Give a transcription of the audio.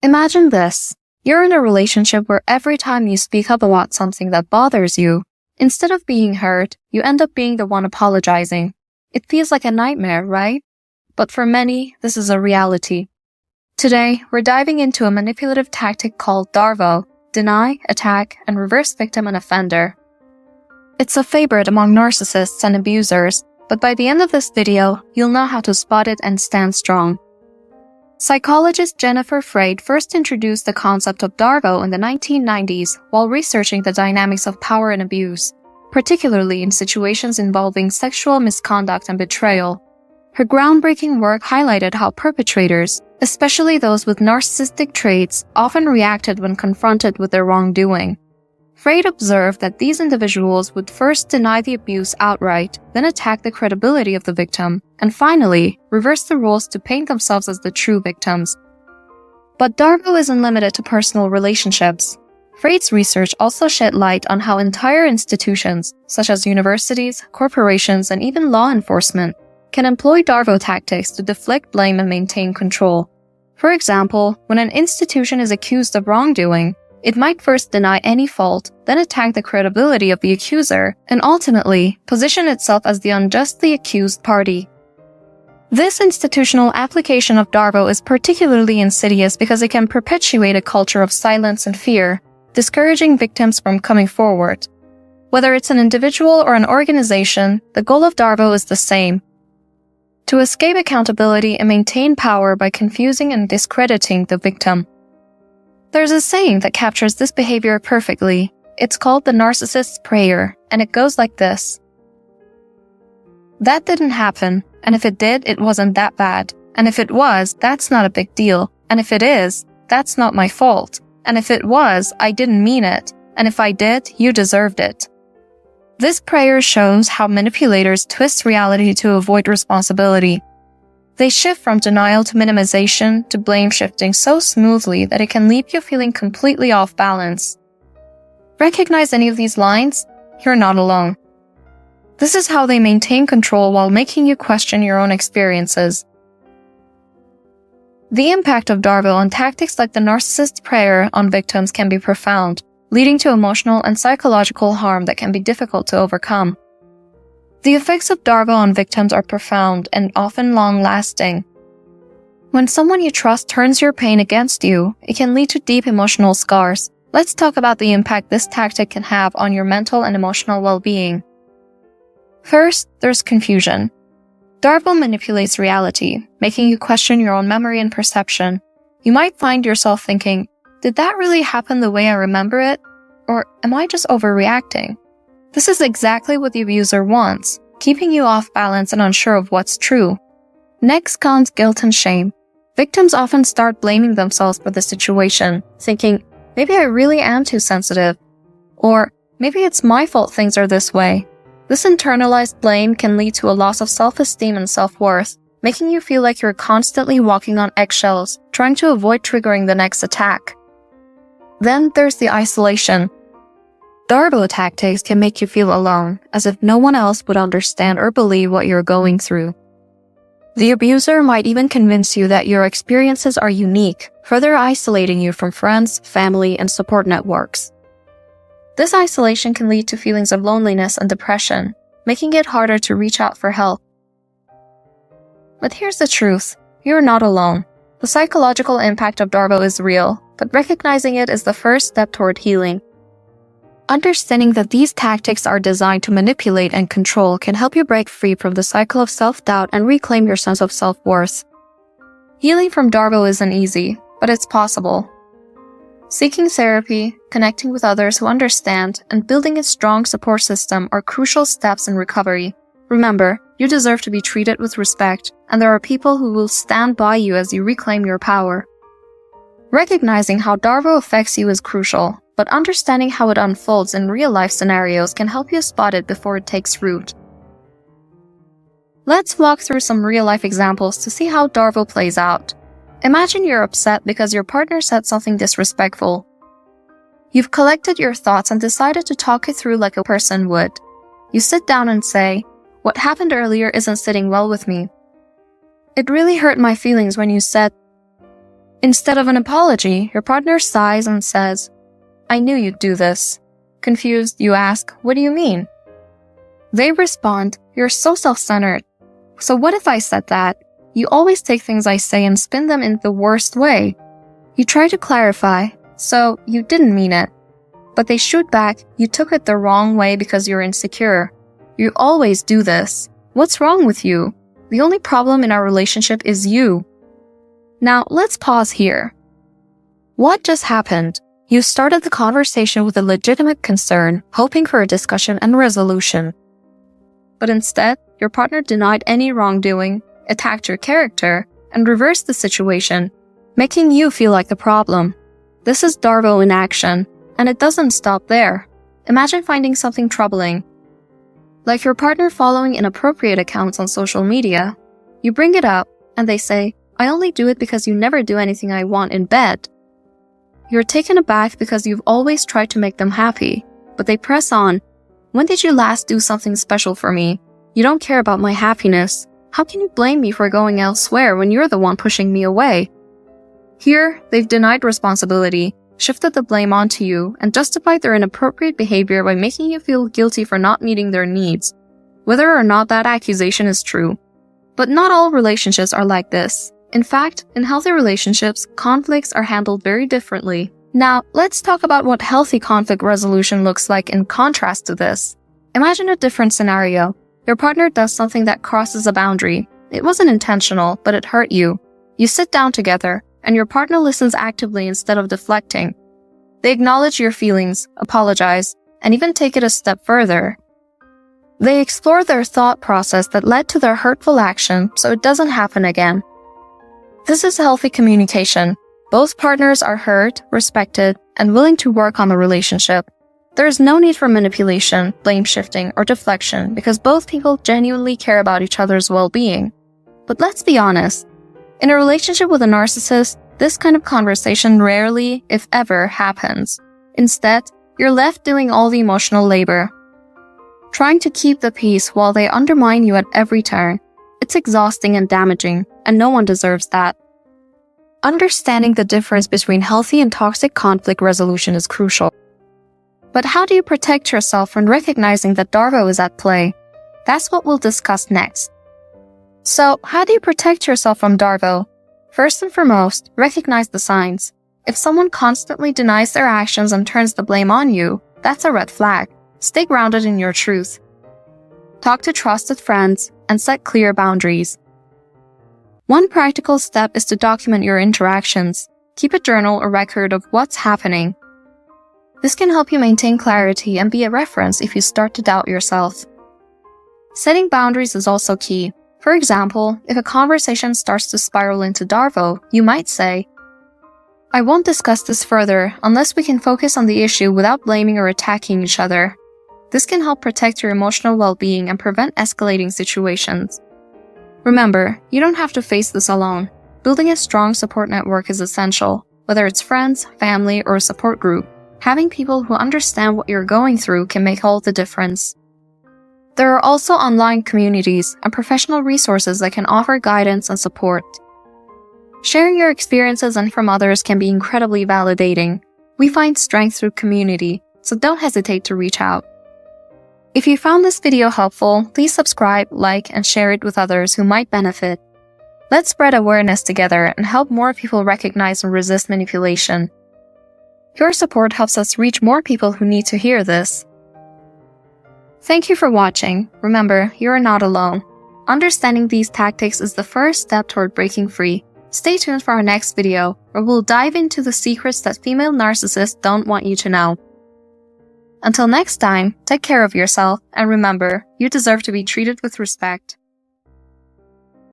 Imagine this. You're in a relationship where every time you speak up about something that bothers you, instead of being heard, you end up being the one apologizing. It feels like a nightmare, right? But for many, this is a reality. Today, we're diving into a manipulative tactic called DARVO, deny, attack, and reverse victim and offender. It's a favorite among narcissists and abusers, but by the end of this video, you'll know how to spot it and stand strong. Psychologist Jennifer Freyd first introduced the concept of DARVO in the 1990s while researching the dynamics of power and abuse, particularly in situations involving sexual misconduct and betrayal. Her groundbreaking work highlighted how perpetrators, especially those with narcissistic traits, often reacted when confronted with their wrongdoing. Freyd observed that these individuals would first deny the abuse outright, then attack the credibility of the victim, and finally, reverse the roles to paint themselves as the true victims. But DARVO isn't limited to personal relationships. Freyd's research also shed light on how entire institutions, such as universities, corporations, and even law enforcement, can employ DARVO tactics to deflect blame and maintain control. For example, when an institution is accused of wrongdoing, it might first deny any fault, then attack the credibility of the accuser, and ultimately position itself as the unjustly accused party. This institutional application of DARVO is particularly insidious because it can perpetuate a culture of silence and fear, discouraging victims from coming forward. Whether it's an individual or an organization, the goal of DARVO is the same: to escape accountability and maintain power by confusing and discrediting the victim. There's a saying that captures this behavior perfectly. It's called the Narcissist's prayer, and it goes like this: "That didn't happen, and if it did, it wasn't that bad. And if it was, that's not a big deal. And if it is, that's not my fault. And if it was, I didn't mean it. And if I did, you deserved it." This prayer shows how manipulators twist reality to avoid responsibility. They shift from denial to minimization to blame shifting so smoothly that it can leave you feeling completely off balance. Recognize any of these lines? You're not alone. This is how they maintain control while making you question your own experiences. The impact of DARVO on tactics like the narcissist's prayer on victims can be profound, leading to emotional and psychological harm that can be difficult to overcome. The effects of DARVO on victims are profound and often long-lasting. When someone you trust turns your pain against you, it can lead to deep emotional scars. Let's talk about the impact this tactic can have on your mental and emotional well-being. First, there's confusion. DARVO manipulates reality, making you question your own memory and perception. You might find yourself thinking, "Did that really happen the way I remember it? Or am I just overreacting?" This is exactly what the abuser wants, keeping you off balance and unsure of what's true. Next comes guilt and shame. Victims often start blaming themselves for the situation, thinking, "Maybe I really am too sensitive," or "Maybe it's my fault things are this way." This internalized blame can lead to a loss of self-esteem and self-worth, making you feel like you're constantly walking on eggshells, trying to avoid triggering the next attack. Then there's the isolation. DARVO tactics can make you feel alone, as if no one else would understand or believe what you're going through. The abuser might even convince you that your experiences are unique, further isolating you from friends, family, and support networks. This isolation can lead to feelings of loneliness and depression, making it harder to reach out for help. But here's the truth: you're not alone. The psychological impact of DARVO is real, but recognizing it is the first step toward healing. Understanding that these tactics are designed to manipulate and control can help you break free from the cycle of self-doubt and reclaim your sense of self-worth. Healing from DARVO isn't easy, but it's possible. Seeking therapy, connecting with others who understand, and building a strong support system are crucial steps in recovery. Remember, you deserve to be treated with respect, and there are people who will stand by you as you reclaim your power. Recognizing how DARVO affects you is crucial, but understanding how it unfolds in real-life scenarios can help you spot it before it takes root. Let's walk through some real-life examples to see how DARVO plays out. Imagine you're upset because your partner said something disrespectful. You've collected your thoughts and decided to talk it through like a person would. You sit down and say, "What happened earlier isn't sitting well with me. It really hurt my feelings when you said..." Instead of an apology, your partner sighs and says, "I knew you'd do this." Confused, you ask, "What do you mean?" They respond, "You're so self-centered." "So what if I said that? You always take things I say and spin them in the worst way." You try to clarify, "So you didn't mean it." But they shoot back, "You took it the wrong way because you're insecure. You always do this. What's wrong with you? The only problem in our relationship is you." Now, let's pause here. What just happened? You started the conversation with a legitimate concern, hoping for a discussion and resolution. But instead, your partner denied any wrongdoing, attacked your character, and reversed the situation, making you feel like the problem. This is DARVO in action, and it doesn't stop there. Imagine finding something troubling, like your partner following inappropriate accounts on social media. You bring it up, and they say, "I only do it because you never do anything I want in bed." You're taken aback because you've always tried to make them happy, but they press on. "When did you last do something special for me? You don't care about my happiness. How can you blame me for going elsewhere when you're the one pushing me away?" Here, they've denied responsibility, shifted the blame onto you, and justified their inappropriate behavior by making you feel guilty for not meeting their needs, whether or not that accusation is true. But not all relationships are like this. In fact, in healthy relationships, conflicts are handled very differently. Now, let's talk about what healthy conflict resolution looks like in contrast to this. Imagine a different scenario. Your partner does something that crosses a boundary. It wasn't intentional, but it hurt you. You sit down together, and your partner listens actively instead of deflecting. They acknowledge your feelings, apologize, and even take it a step further. They explore their thought process that led to their hurtful action so it doesn't happen again. This is healthy communication. Both partners are heard, respected, and willing to work on the relationship. There is no need for manipulation, blame shifting, or deflection because both people genuinely care about each other's well-being. But let's be honest. In a relationship with a narcissist, this kind of conversation rarely, if ever, happens. Instead, you're left doing all the emotional labor, trying to keep the peace while they undermine you at every turn. It's exhausting and damaging, and no one deserves that. Understanding the difference between healthy and toxic conflict resolution is crucial. But how do you protect yourself when recognizing that DARVO is at play? That's what we'll discuss next. So, how do you protect yourself from DARVO? First and foremost, recognize the signs. If someone constantly denies their actions and turns the blame on you, that's a red flag. Stay grounded in your truth. Talk to trusted friends and set clear boundaries. One practical step is to document your interactions. Keep a journal or record of what's happening. This can help you maintain clarity and be a reference if you start to doubt yourself. Setting boundaries is also key. For example, if a conversation starts to spiral into DARVO, you might say, "I won't discuss this further unless we can focus on the issue without blaming or attacking each other." This can help protect your emotional well-being and prevent escalating situations. Remember, you don't have to face this alone. Building a strong support network is essential, whether it's friends, family, or a support group. Having people who understand what you're going through can make all the difference. There are also online communities and professional resources that can offer guidance and support. Sharing your experiences and from others can be incredibly validating. We find strength through community, so don't hesitate to reach out. If you found this video helpful, please subscribe, like, and share it with others who might benefit. Let's spread awareness together and help more people recognize and resist manipulation. Your support helps us reach more people who need to hear this. Thank you for watching. Remember, you are not alone. Understanding these tactics is the first step toward breaking free. Stay tuned for our next video, where we'll dive into the secrets that female narcissists don't want you to know. Until next time, take care of yourself, and remember, you deserve to be treated with respect.